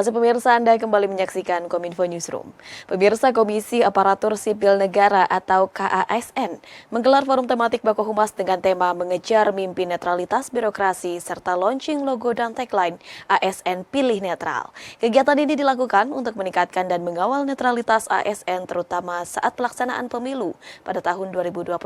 Kasih pemirsa, Anda kembali menyaksikan Kominfo Newsroom. Pemirsa, Komisi Aparatur Sipil Negara atau KASN menggelar forum tematik Bako Humas dengan tema mengejar mimpi netralitas birokrasi serta launching logo dan tagline ASN Pilih Netral. Kegiatan ini dilakukan untuk meningkatkan dan mengawal netralitas ASN terutama saat pelaksanaan pemilu pada tahun 2024.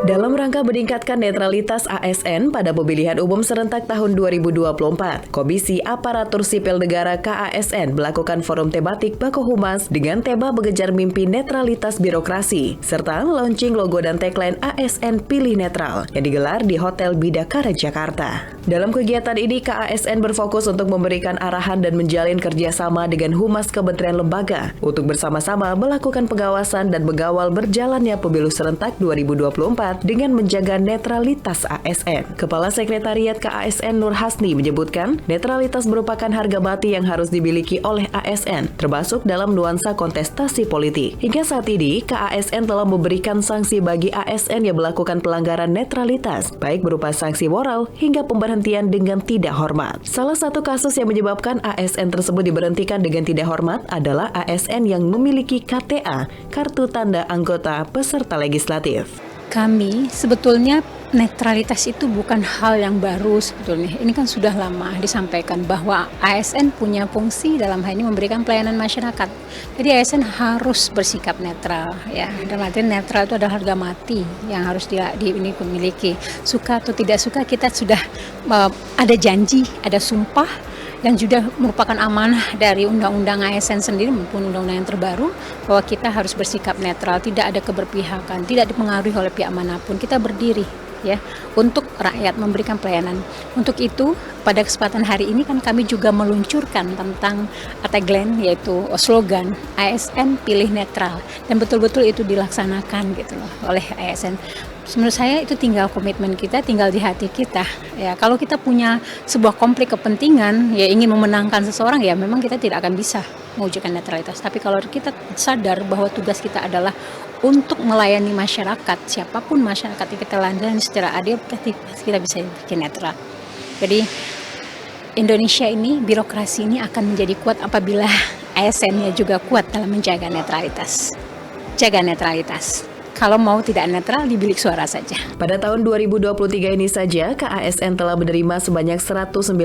Dalam rangka meningkatkan netralitas ASN pada pemilihan umum serentak tahun 2024, Komisi Aparatur Sipil Negara KASN melakukan forum tematik Bako Humas dengan tema mengejar mimpi netralitas birokrasi, serta launching logo dan tagline ASN Pilih Netral yang digelar di Hotel Bidakara, Jakarta. Dalam kegiatan ini, KASN berfokus untuk memberikan arahan dan menjalin kerjasama dengan Humas Kementerian Lembaga untuk bersama-sama melakukan pengawasan dan mengawal berjalannya pemilu serentak 2024 dengan menjaga netralitas ASN. Kepala Sekretariat KASN Nur Hasni menyebutkan, netralitas merupakan harga mati yang harus dimiliki oleh ASN, termasuk dalam nuansa kontestasi politik. Hingga saat ini, KASN telah memberikan sanksi bagi ASN yang melakukan pelanggaran netralitas, baik berupa sanksi moral hingga pemberhentian dengan tidak hormat. Salah satu kasus yang menyebabkan ASN tersebut diberhentikan dengan tidak hormat adalah ASN yang memiliki KTA, Kartu Tanda Anggota Peserta Legislatif. Kami sebetulnya netralitas itu bukan hal yang baru sebetulnya. Ini kan sudah lama disampaikan bahwa ASN punya fungsi dalam hal ini memberikan pelayanan masyarakat. Jadi ASN harus bersikap netral, ya. Dalam artian netral itu adalah harga mati yang harus dimiliki. Suka atau tidak suka, kita sudah ada janji, ada sumpah, dan juga merupakan amanah dari Undang-Undang ASN sendiri maupun Undang-Undang yang terbaru bahwa kita harus bersikap netral, tidak ada keberpihakan, tidak dipengaruhi oleh pihak manapun. Kita berdiri ya untuk rakyat, memberikan pelayanan. Untuk itu pada kesempatan hari ini kan kami juga meluncurkan tentang tagline yaitu slogan ASN Pilih Netral, dan betul-betul itu dilaksanakan gitu loh oleh ASN. Menurut saya itu tinggal komitmen kita, tinggal di hati kita. Ya, kalau kita punya sebuah konflik kepentingan, ya ingin memenangkan seseorang, ya memang kita tidak akan bisa mewujudkan netralitas. Tapi kalau kita sadar bahwa tugas kita adalah untuk melayani masyarakat, siapapun masyarakat yang kita layani secara adil, kita bisa bikin netral. Jadi Indonesia ini, birokrasi ini akan menjadi kuat apabila ASN-nya juga kuat dalam menjaga netralitas. Jaga netralitas. Kalau mau tidak netral, di bilik suara saja. Pada tahun 2023 ini saja, KASN telah menerima sebanyak 191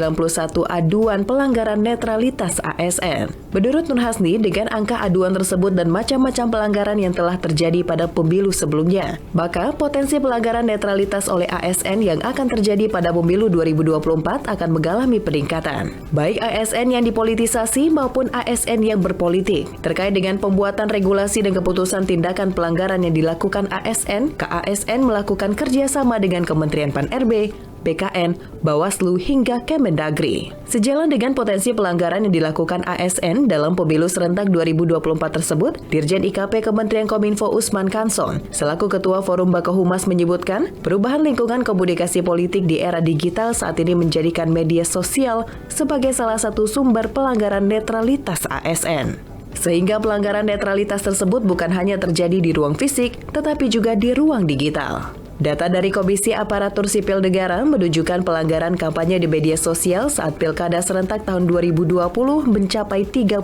aduan pelanggaran netralitas ASN. Menurut Nur Hasni, dengan angka aduan tersebut dan macam-macam pelanggaran yang telah terjadi pada pemilu sebelumnya, maka potensi pelanggaran netralitas oleh ASN yang akan terjadi pada pemilu 2024 akan mengalami peningkatan. Baik ASN yang dipolitisasi maupun ASN yang berpolitik. Terkait dengan pembuatan regulasi dan keputusan tindakan pelanggaran yang dilakukan ASN, KASN melakukan kerjasama dengan Kementerian Pan-RB, BKN, Bawaslu, hingga Kemendagri. Sejalan dengan potensi pelanggaran yang dilakukan ASN dalam pemilu serentak 2024 tersebut, Dirjen IKP Kementerian Kominfo Usman Kanson, selaku Ketua Forum Bako Humas menyebutkan, perubahan lingkungan komunikasi politik di era digital saat ini menjadikan media sosial sebagai salah satu sumber pelanggaran netralitas ASN. Sehingga pelanggaran netralitas tersebut bukan hanya terjadi di ruang fisik, tetapi juga di ruang digital. Data dari Komisi Aparatur Sipil Negara menunjukkan pelanggaran kampanye di media sosial saat Pilkada serentak tahun 2020 mencapai 30,4%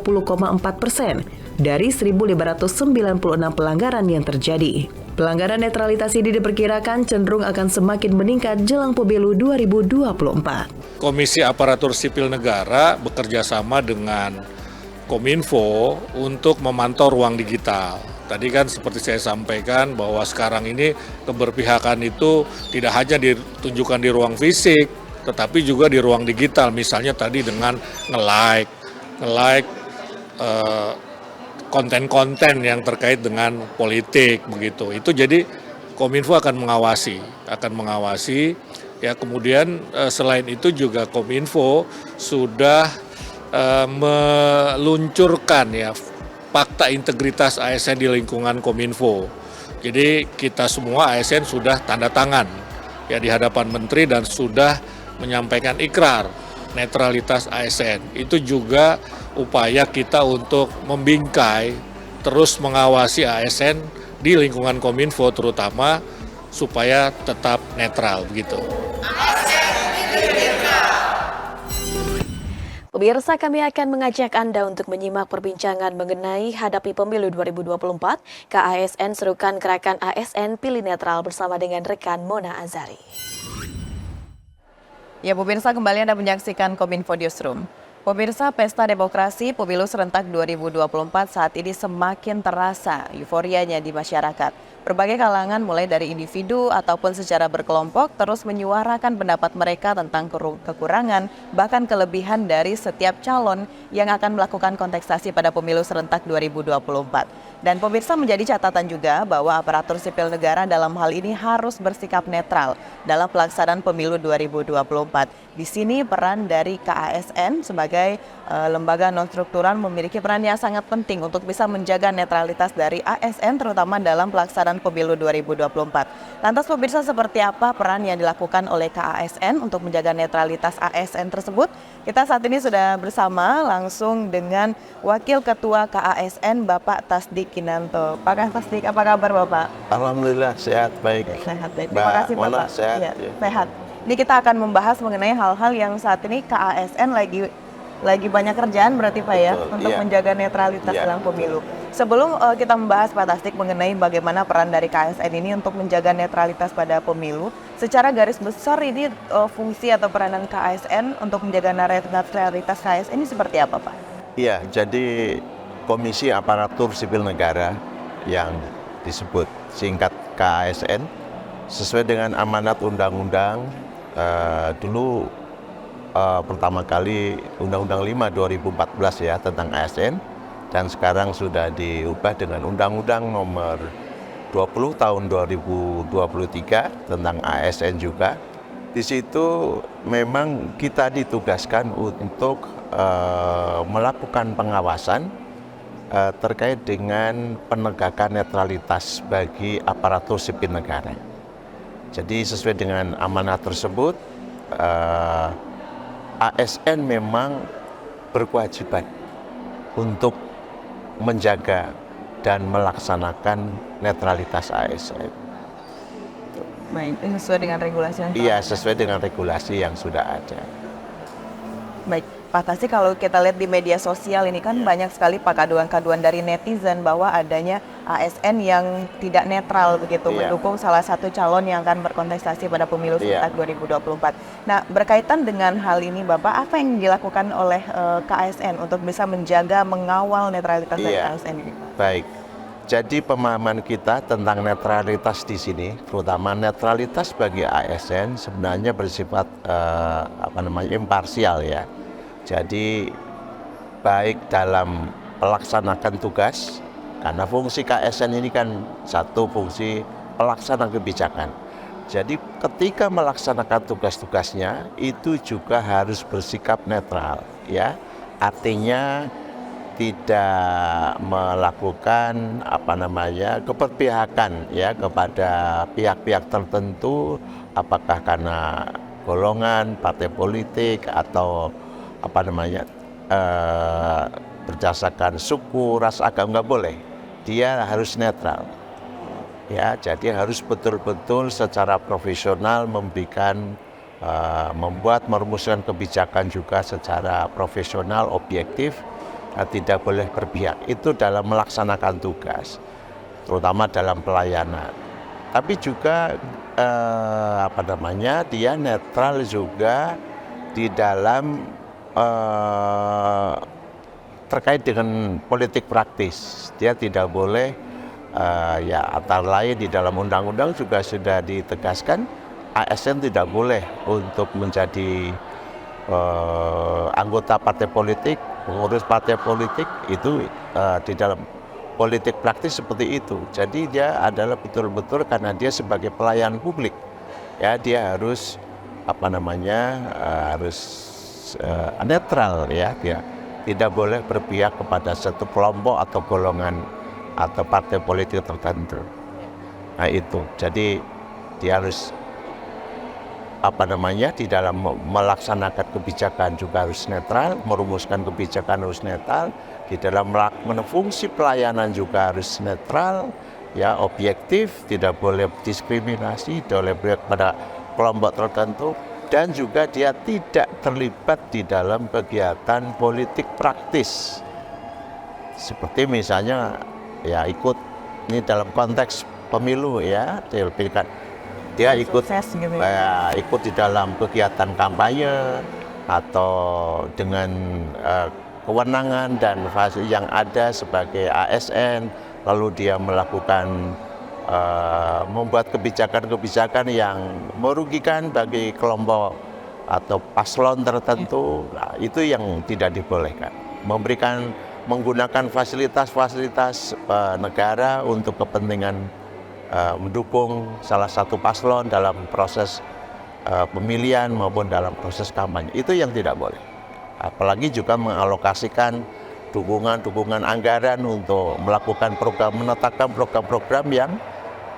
dari 1.596 pelanggaran yang terjadi. Pelanggaran netralitas ini diperkirakan cenderung akan semakin meningkat jelang pemilu 2024. Komisi Aparatur Sipil Negara bekerja sama dengan Kominfo untuk memantau ruang digital. Tadi kan seperti saya sampaikan bahwa sekarang ini keberpihakan itu tidak hanya ditunjukkan di ruang fisik, tetapi juga di ruang digital. Misalnya tadi dengan nge-like konten-konten yang terkait dengan politik begitu. Itu jadi Kominfo akan mengawasi. Ya, kemudian selain itu juga Kominfo sudah meluncurkan ya fakta integritas ASN di lingkungan Kominfo. Jadi kita semua ASN sudah tanda tangan ya di hadapan Menteri dan sudah menyampaikan ikrar netralitas ASN. Itu juga upaya kita untuk membingkai, terus mengawasi ASN di lingkungan Kominfo terutama supaya tetap netral begitu. Pemirsa, kami akan mengajak Anda untuk menyimak perbincangan mengenai hadapi pemilu 2024. KASN serukan gerakan ASN Pilih Netral bersama dengan rekan Mona Azari. Ya, pemirsa, kembali Anda menyaksikan Kominfo Newsroom. Pemirsa, pesta demokrasi pemilu serentak 2024 saat ini semakin terasa euforianya di masyarakat. Berbagai kalangan mulai dari individu ataupun secara berkelompok terus menyuarakan pendapat mereka tentang kekurangan bahkan kelebihan dari setiap calon yang akan melakukan kontestasi pada pemilu serentak 2024. Dan pemirsa, menjadi catatan juga bahwa aparatur sipil negara dalam hal ini harus bersikap netral dalam pelaksanaan pemilu 2024. Di sini peran dari KASN sebagai lembaga non-struktural memiliki peran yang sangat penting untuk bisa menjaga netralitas dari ASN terutama dalam pelaksanaan pemilu 2024. Lantas pemirsa, seperti apa peran yang dilakukan oleh KASN untuk menjaga netralitas ASN tersebut? Kita saat ini sudah bersama langsung dengan Wakil Ketua KASN Bapak Tasdik Kinanto. Pak Tasdik, apa kabar Bapak? Alhamdulillah sehat, baik. Sehat, baik. Terima kasih Bapak. Sehat. Ya, sehat. Ini kita akan membahas mengenai hal-hal yang saat ini KASN lagi banyak kerjaan berarti Pak ya, Betul, untuk iya. menjaga netralitas Iya, dalam pemilu. Sebelum kita membahas Pak Tasdik mengenai bagaimana peran dari KASN ini untuk menjaga netralitas pada pemilu, secara garis besar ini fungsi atau peranan KASN untuk menjaga netralitas KASN ini seperti apa Pak? Iya, jadi Komisi Aparatur Sipil Negara yang disebut singkat KASN sesuai dengan amanat undang-undang dulu pertama kali Undang-Undang 5 2014 ya tentang ASN, dan sekarang sudah diubah dengan Undang-Undang nomor 20 tahun 2023 tentang ASN juga. Di situ memang kita ditugaskan untuk melakukan pengawasan terkait dengan penegakan netralitas bagi aparatur sipil negara. Jadi sesuai dengan amanat tersebut, ASN memang berkewajiban untuk menjaga dan melaksanakan netralitas ASN. Baik, ini sesuai dengan regulasi yang Iya, sesuai dengan regulasi yang sudah ada. Baik, Pak Tasdik, kalau kita lihat di media sosial ini kan banyak sekali kaduan-kaduan dari netizen bahwa adanya ASN yang tidak netral begitu, Iya. mendukung salah satu calon yang akan berkontestasi pada pemilu serentak 2024. Nah, berkaitan dengan hal ini Bapak, apa yang dilakukan oleh KASN untuk bisa menjaga, mengawal netralitas dari Iya. ASN ini Pak? Baik. Jadi pemahaman kita tentang netralitas di sini, terutama netralitas bagi ASN sebenarnya bersifat imparsial ya. Jadi baik dalam melaksanakan tugas, karena fungsi KASN ini kan satu fungsi pelaksana kebijakan. Jadi ketika melaksanakan tugas-tugasnya itu juga harus bersikap netral ya. Artinya tidak melakukan keberpihakan ya kepada pihak-pihak tertentu, apakah karena golongan, partai politik atau berdasarkan suku, ras, agama, nggak boleh. Dia harus netral. Ya, jadi harus betul-betul secara profesional merumuskan kebijakan juga secara profesional, objektif. Tidak boleh berpihak, itu dalam melaksanakan tugas, terutama dalam pelayanan. Tapi juga dia netral juga di dalam terkait dengan politik praktis. Dia tidak boleh antara lain di dalam undang-undang juga sudah ditegaskan ASN tidak boleh untuk menjadi anggota partai politik, pengurus partai politik itu di dalam politik praktis seperti itu. Jadi dia adalah betul-betul karena dia sebagai pelayan publik, ya dia harus harus netral ya, dia tidak boleh berpihak kepada satu kelompok atau golongan atau partai politik tertentu. Nah itu, jadi dia harus di dalam melaksanakan kebijakan juga harus netral, merumuskan kebijakan harus netral, di dalam melakukan fungsi pelayanan juga harus netral, ya objektif, tidak boleh diskriminasi, tidak boleh pada kelompok tertentu. dan juga dia tidak terlibat di dalam kegiatan politik praktis. Seperti misalnya ya ikut ini dalam konteks pemilu ya, dia ikut Sukses gitu ya. ikut di dalam kegiatan kampanye atau dengan kewenangan dan fasilitas yang ada sebagai ASN, lalu dia melakukan membuat kebijakan-kebijakan yang merugikan bagi kelompok atau paslon tertentu, nah, itu yang tidak dibolehkan. Menggunakan fasilitas-fasilitas negara untuk kepentingan mendukung salah satu paslon dalam proses pemilihan maupun dalam proses kampanye, itu yang tidak boleh. Apalagi juga mengalokasikan dukungan anggaran untuk melakukan menetapkan program-program yang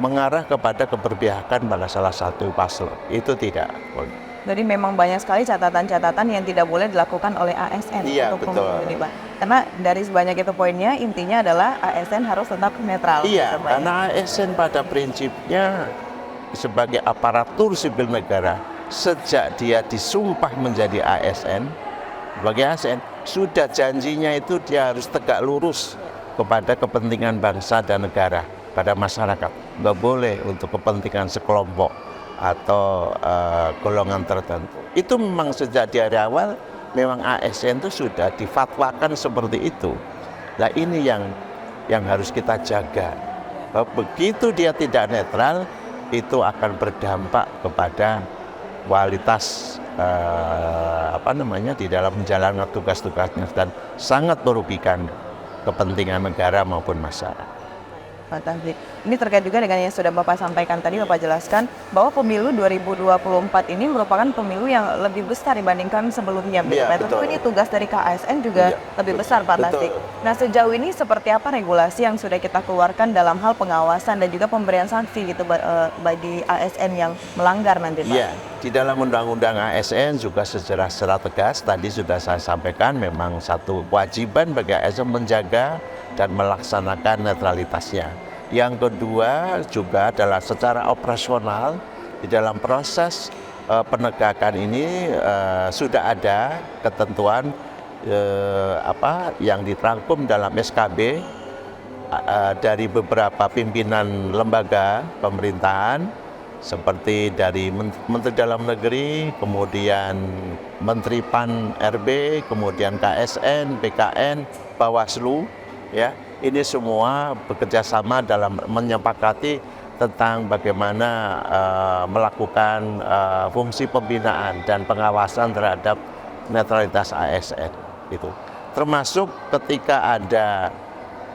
mengarah kepada keberpihakan pada salah satu paslon, itu tidak boleh. Jadi memang banyak sekali catatan-catatan yang tidak boleh dilakukan oleh ASN Iya, untuk betul. pemilu ini, Pak. Karena dari sebanyak itu poinnya, intinya adalah ASN harus tetap netral. Iya, gitu, Pak, ya. karena ASN pada prinsipnya sebagai aparatur sipil negara, sejak dia disumpah menjadi ASN, sebagai ASN, sudah janjinya itu dia harus tegak lurus kepada kepentingan bangsa dan negara, pada masyarakat. Nggak boleh untuk kepentingan sekelompok atau golongan tertentu. Itu memang sejak dari awal, memang ASN itu sudah difatwakan seperti itu. Nah ini yang harus kita jaga. Begitu dia tidak netral, itu akan berdampak kepada kualitas di dalam menjalankan tugas-tugasnya dan sangat merugikan kepentingan negara maupun masyarakat. Fantastik. Ini terkait juga dengan yang sudah Bapak sampaikan tadi, Bapak jelaskan bahwa pemilu 2024 ini merupakan pemilu yang lebih besar dibandingkan sebelumnya. Iya, Tentu betul. ini tugas dari KASN juga lebih besar, Pak Tasdik. Nah, sejauh ini seperti apa regulasi yang sudah kita keluarkan dalam hal pengawasan dan juga pemberian sanksi gitu bagi ASN yang melanggar nanti, Pak? Iya, di dalam Undang-Undang ASN juga secara tegas tadi sudah saya sampaikan, memang satu kewajiban bagi ASN menjaga dan melaksanakan netralitasnya. Yang kedua juga adalah secara operasional di dalam proses penegakan ini sudah ada ketentuan yang dirangkum dalam SKB dari beberapa pimpinan lembaga pemerintahan seperti dari Menteri Dalam Negeri, kemudian Menteri PAN RB, kemudian KSN, BKN, Bawaslu, ya. Ini semua bekerja sama dalam menyepakati tentang bagaimana melakukan fungsi pembinaan dan pengawasan terhadap netralitas ASN itu. Termasuk ketika ada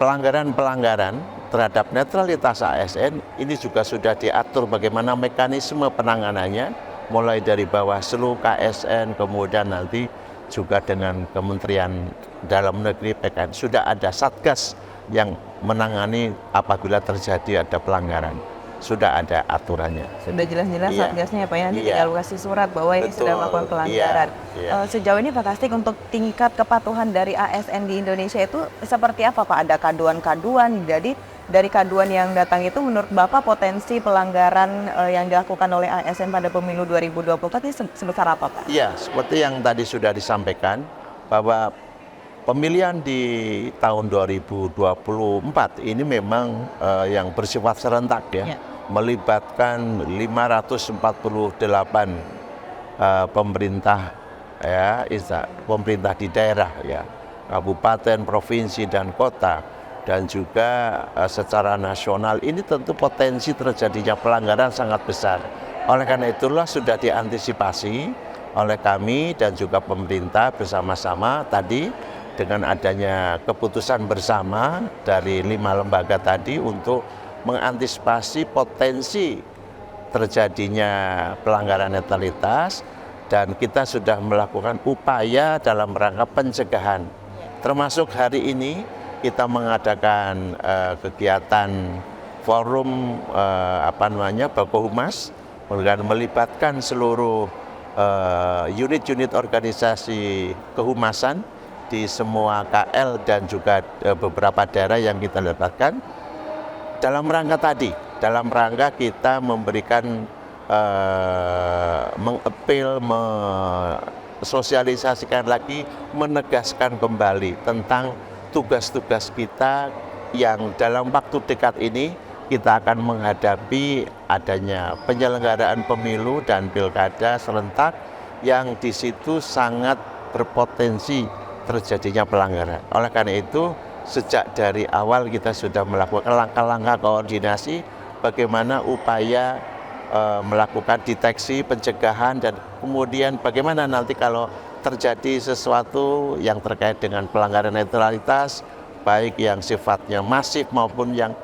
pelanggaran-pelanggaran terhadap netralitas ASN, ini juga sudah diatur bagaimana mekanisme penanganannya, mulai dari Bawaslu, KSN, kemudian nanti juga dengan Kementerian Dalam Negeri, PKN. Sudah ada Satgas yang menangani apabila terjadi ada pelanggaran. Sudah ada aturannya. Sudah jelas-jelas Iya. Satgasnya ya, Pak ya, nanti Iya. tinggal kasih surat bahwa ini sudah Betul. melakukan pelanggaran. Iya. Sejauh ini Pak Tasdik, untuk tingkat kepatuhan dari ASN di Indonesia itu seperti apa, Pak? Ada kaduan-kaduan, jadi dari kaduan yang datang itu menurut Bapak potensi pelanggaran yang dilakukan oleh ASN pada pemilu 2024 ini sebesar apa, Pak? Iya, seperti yang tadi sudah disampaikan bahwa pemilihan di tahun 2024 ini memang yang bersifat serentak ya, melibatkan 548 pemerintah ya, pemerintah di daerah ya, kabupaten, provinsi dan kota, dan juga secara nasional. Ini tentu potensi terjadinya pelanggaran sangat besar. Oleh karena itulah sudah diantisipasi oleh kami dan juga pemerintah bersama-sama tadi dengan adanya keputusan bersama dari 5 lembaga tadi untuk mengantisipasi potensi terjadinya pelanggaran netralitas, dan kita sudah melakukan upaya dalam rangka pencegahan. Termasuk hari ini kita mengadakan kegiatan forum Bako Humas, melibatkan seluruh unit-unit organisasi kehumasan di semua KL dan juga beberapa daerah yang kita libatkan dalam rangka tadi, dalam rangka kita memberikan mengapel, sosialisasikan lagi, menegaskan kembali tentang tugas-tugas kita yang dalam waktu dekat ini kita akan menghadapi adanya penyelenggaraan pemilu dan pilkada serentak yang di situ sangat berpotensi terjadinya pelanggaran. Oleh karena itu, sejak dari awal kita sudah melakukan langkah-langkah koordinasi bagaimana upaya melakukan deteksi, pencegahan, dan kemudian bagaimana nanti kalau terjadi sesuatu yang terkait dengan pelanggaran netralitas, baik yang sifatnya masif maupun yang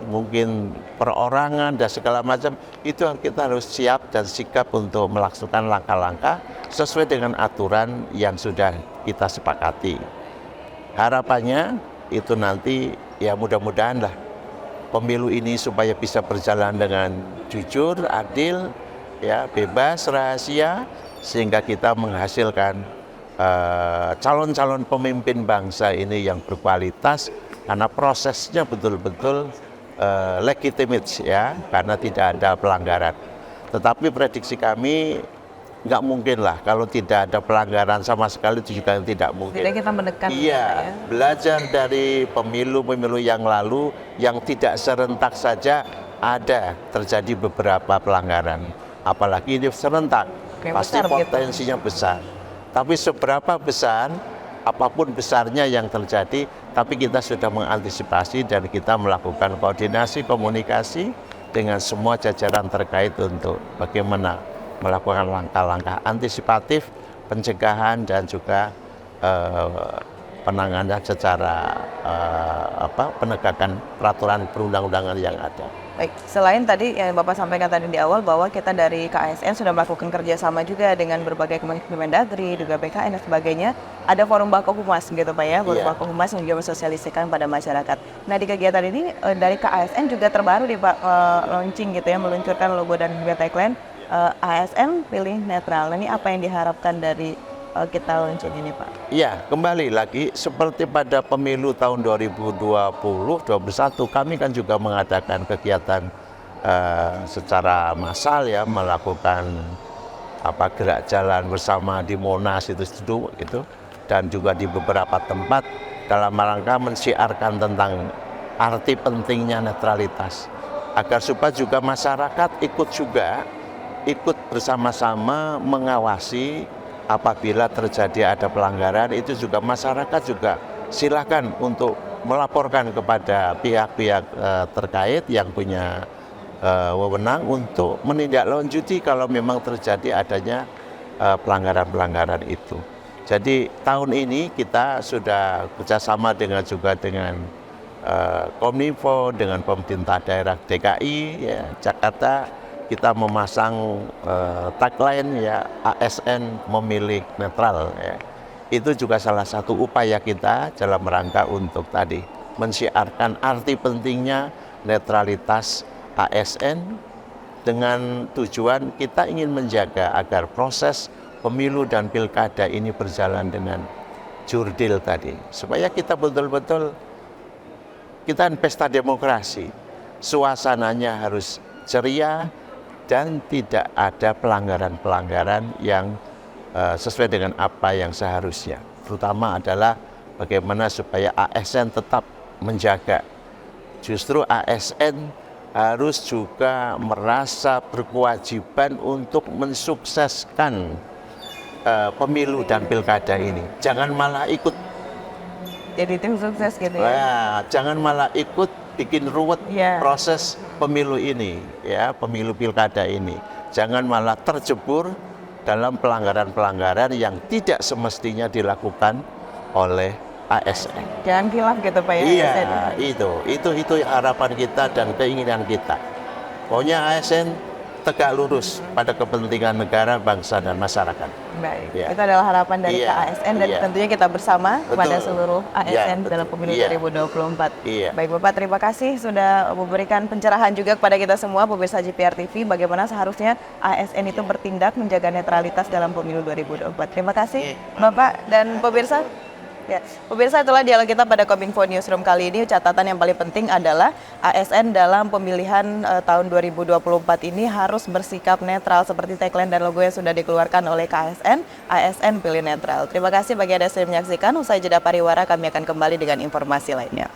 mungkin perorangan dan segala macam, itu kita harus siap dan sikap untuk melaksanakan langkah-langkah sesuai dengan aturan yang sudah kita sepakati. Harapannya itu nanti ya mudah-mudahan lah pemilu ini supaya bisa berjalan dengan jujur, adil, ya bebas, rahasia, sehingga kita menghasilkan calon-calon pemimpin bangsa ini yang berkualitas karena prosesnya betul-betul legitimate ya, karena tidak ada pelanggaran. Tetapi prediksi kami nggak mungkin lah kalau tidak ada pelanggaran sama sekali, itu juga tidak mungkin. Jadi kita menekan. Iya, belajar dari pemilu-pemilu yang lalu yang tidak serentak saja ada terjadi beberapa pelanggaran. Apalagi ini serentak, pasti potensinya besar. Tapi seberapa besar, apapun besarnya yang terjadi, tapi kita sudah mengantisipasi dan kita melakukan koordinasi, komunikasi dengan semua jajaran terkait untuk bagaimana melakukan langkah-langkah antisipatif, pencegahan, dan juga penanganan secara penegakan peraturan perundang-undangan yang ada. Baik, selain tadi yang Bapak sampaikan tadi di awal bahwa kita dari KASN sudah melakukan kerjasama juga dengan berbagai Kemendagri, juga BKN dan sebagainya, ada forum Bakohumas gitu Pak ya, forum Bakohumas yang juga mensosialisasikan pada masyarakat. Nah di kegiatan ini dari KASN juga terbaru di Pak launching gitu ya, meluncurkan logo dan juga tagline ASN pilih netral. Ini apa yang diharapkan dari kita launching ini Pak? Ya, kembali lagi seperti pada pemilu tahun 2020-2021 kami kan juga mengadakan kegiatan secara massal ya, melakukan gerak jalan bersama di Monas itu gitu, dan juga di beberapa tempat dalam rangka mensiarkan tentang arti pentingnya netralitas agar supaya juga masyarakat ikut bersama-sama mengawasi. Apabila terjadi ada pelanggaran, itu juga masyarakat juga silakan untuk melaporkan kepada pihak-pihak terkait yang punya wewenang untuk menindaklanjuti kalau memang terjadi adanya pelanggaran-pelanggaran itu. Jadi tahun ini kita sudah bekerjasama dengan Kominfo, dengan pemerintah daerah DKI, ya, Jakarta. Kita memasang tagline ya, ASN memilih netral ya. Itu juga salah satu upaya kita dalam rangka untuk tadi mensiarkan arti pentingnya netralitas ASN dengan tujuan kita ingin menjaga agar proses pemilu dan pilkada ini berjalan dengan jurdil tadi, supaya kita betul-betul kita pesta demokrasi, suasananya harus ceria dan tidak ada pelanggaran-pelanggaran yang sesuai dengan apa yang seharusnya. Terutama adalah bagaimana supaya ASN tetap menjaga. Justru ASN harus juga merasa berkewajiban untuk mensukseskan pemilu dan pilkada ini. Jangan malah ikut jadi tim sukses gitu ya. Nah, jangan malah ikut bikin ruwet proses pemilu ini, ya, pemilu pilkada ini. Jangan malah terjebur dalam pelanggaran-pelanggaran yang tidak semestinya dilakukan oleh ASN. Jangan khilaf gitu Pak ya. Iya, itu harapan kita dan keinginan kita. Pokoknya ASN tegak lurus pada kepentingan negara, bangsa, dan masyarakat. Baik, itu adalah harapan dari KASN dan tentunya kita bersama kepada seluruh ASN dalam pemilu 2024. Baik Bapak, terima kasih sudah memberikan pencerahan juga kepada kita semua, pemirsa JPR TV, bagaimana seharusnya ASN itu bertindak menjaga netralitas dalam pemilu 2024. Terima kasih Bapak dan pemirsa. Ya, pemirsa, itulah dialog kita pada Kominfo Newsroom kali ini. Catatan yang paling penting adalah ASN dalam pemilihan tahun 2024 ini harus bersikap netral seperti tagline dan logo yang sudah dikeluarkan oleh KASN, ASN pilih netral. Terima kasih bagi Anda yang sudah menyaksikan. Usai jeda pariwara kami akan kembali dengan informasi lainnya.